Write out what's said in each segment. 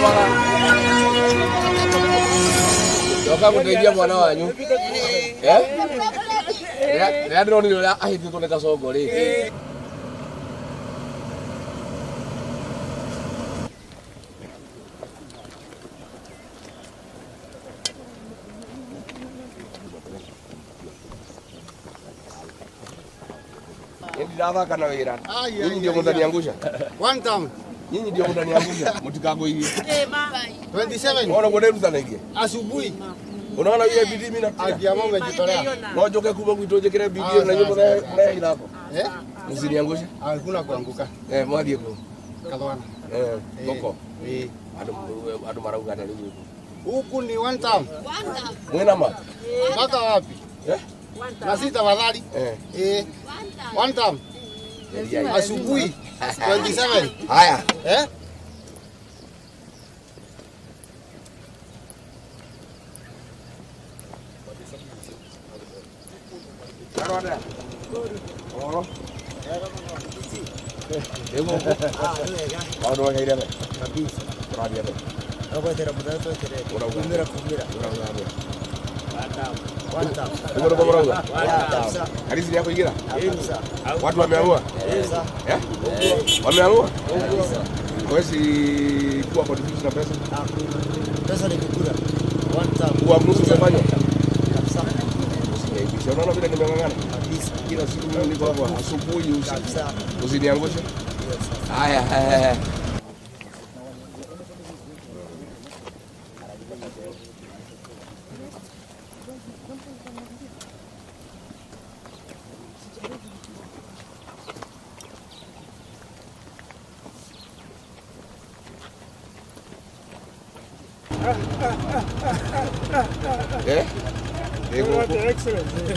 ngomaga. Ndoka guteithia mwana wanyu. Rĩa ndĩronire ũrĩa ahĩtĩtwo nĩ gacongo rĩ. Ndathaka na wĩra. Nyinyi ndio mtaniangusha. One time. Nyinyi ndio mtaniangusha. Mtikagoithie. 27. Ona gũtherutanagie. Asubuhi. Unaona hiyo bidii mimi na Akiamua umejitolea. no njoke kuba gwitũ njĩkĩre bidii na nyumba na ithako. Msiniangushe. Hakuna kuanguka. Mwathie kũ. Kathwana. Thoko. Andũ marauga atĩ rĩu. Huku ni one time. Mwĩna ma. Mpaka wapi? Na sita tafadhali. One time. Asubuhi 27. Haya. Karwada. Oro. Ego. Audo wa kaida. Kabisa. Radio. Hapo tena mtato tena. Kumira. Ndio kwa bora. Halisi yako igira? Watu wameamua? Wameamua? Kwesi kuwa contribution na pesa? Pesa ni kukura. Uamuzi umefanya? Kabisa. Usiaibisha. Unaona vile nimeng'ang'ana? Kabisa. Kila siku mimi niko hapa asubuhi usiku. Usiniangushe. Haya.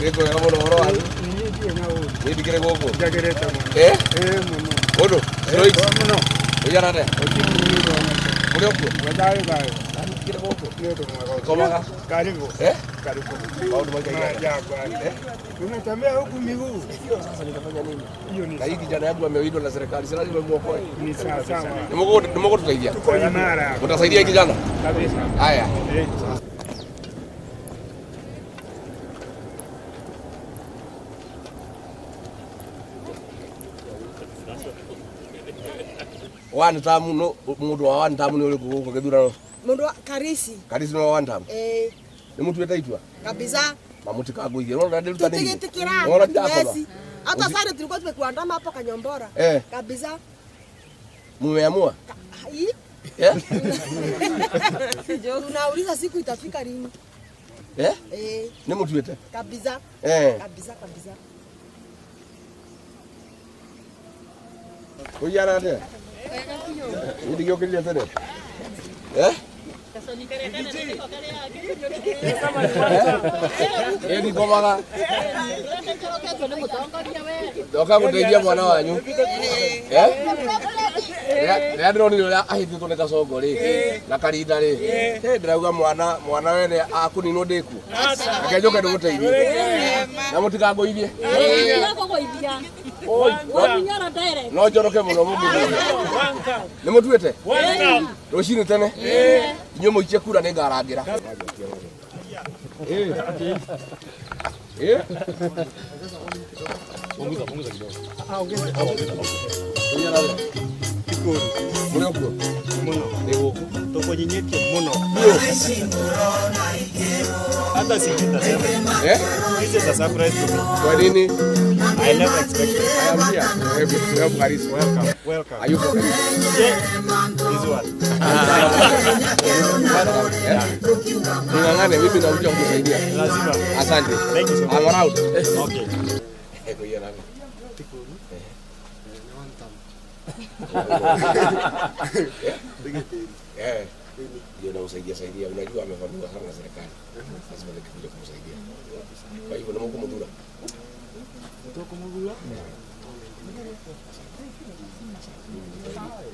Ego ya mono oro anu. Ni dikire gogo. Jagereta. Mono. Odo. Roix. Mono. Oyara de. Muri oku. Wadai. Dikire gogo. Ndio kama karibu. Karibu. Audo mwenye ya kwa. Unatembea huku miguu. Sasa nitafanya nini? Hiyo ni. Na hii kijana yangu ameoidwa na serikali. Sasa lazima muokoe. Ni sawa. Nimoko tusaidia. Tuko imara. Utasaidia kijana? Kabisa. Haya. One time no mundu wa one time ni ule kuko githurano. Mundu Karisi. Karisi no one time. Ni mtu etaitwa. Kabisa. Mamuti kagoithia. Unaona ndiruta nini? Tutikira. Unaona ndakoma. Hata sasa tulikuwa tumekuandama hapo Kanyombora. Kabisa. Mumeamua? Tunauliza siku itafika lini? Ni mtu ete. Kabisa. Kabisa. Oyara de. Ini yo kilia tene. Ni ngomaga. Ndoka guteithia mwana wanyu. Rĩa ndĩronire ũrĩa ahĩtĩtwo nĩ gacongo rĩ na karinda rĩ. Ndĩrauga mwana wene akuninwo ndĩku. Reke njoke ndĩmũteithie. Na mũtikangũithie. No njoroke mũno mũmũthĩ. Nĩ mũtuĩte? Rũcinĩ tene? Inyuĩ mũikie kura nĩ ngarangĩra. Punguza kidogo. Muri okuo? Muno. Ni guku. Tukunyenyeke muno. Hata sikitasema. This is a surprise to me. Kwa nini? I never expected. I am here. Welcome, Paris. Welcome. Are you from? Yeah. This one. Ngangane mimi nakuja kukusaidia. Lazima. Asante. Thank you so much. I'm around. Okay. Eko yeye nani? Ndio nausaidia. Unajua amevamiwa sana na serikali. Lazima nikuje kumsaidia. Kwa hivyo naomba kumdhura. Kutoka Mugula?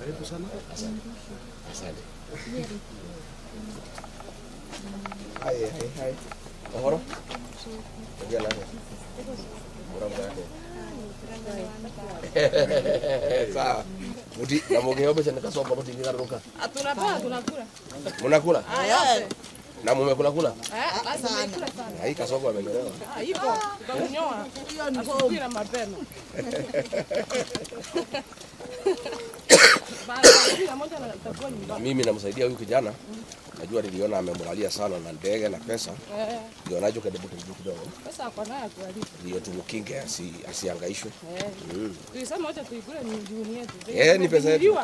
Karibu sana. Asante. Hai. Ohoro? Ndio nani? Muramba yake. Sawa. Uti na mugeo cha nikasoma boti ngigaruka. Tunakula. Mnakula? Yote. Na mmekula kula? Basi nimekula sana. Hii kasoko amelewa. Ipo. Tutanyoa. Hiyo ni asubuhi mapema. Mimi namsaidia huyu kijana. Najua niliona amemlalia sana na ndege na pesa. Ndio nacho kidogo kidogo. Pesa ako nayo kualipa. Ndio tumkinge asihangaishwe. Tulisema acha tuikule ni jioni yetu. Ni pesa yetu.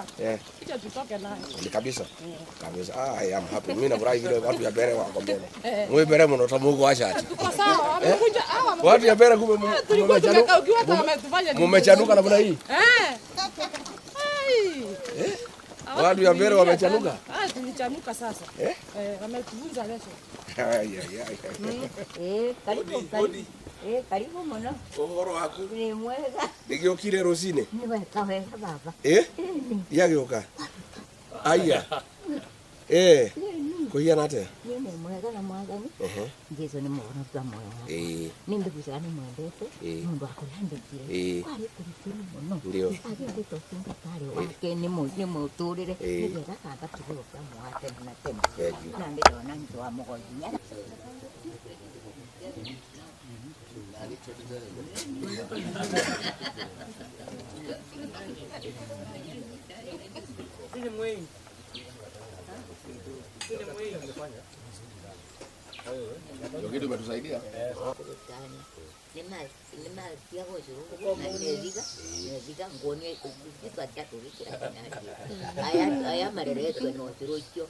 Kisha tutoke nayo. Ni kabisa. Kabisa. I am happy. Mimi nafurahi vile watu ya bere wako mbele. Mwe bere mno tamuko acha. Tuko sawa. Wamekuja hawa. Watu ya bere kumbe tumekaa ukiwa hata wametufanya. Mmechanuka namna hii. Watu ya bere wamechanuka? Tulichanuka sasa. Wametuvunja leso. Karibu mno. Uhoro waku? Ni mwega. Nigiokire rucini? Ni wega wega baba. Yagioka. Aya. Kuhiana atia? Ni mwega na mwathani. Jesu ni mwana wa moyo. Ni ndugu zangu mwendete. Mungu akulandikire. Kwari kurikiri muno. Ndio. Agende tokinga kale wake ni muturire. Ni wega kanga tugoka mwate na tena. Na ndio na ndio wa mugonya. Ndio kitu umetusaidia. Pia kwa nediga ngoni kitu atatu aya marerezo no tirocho.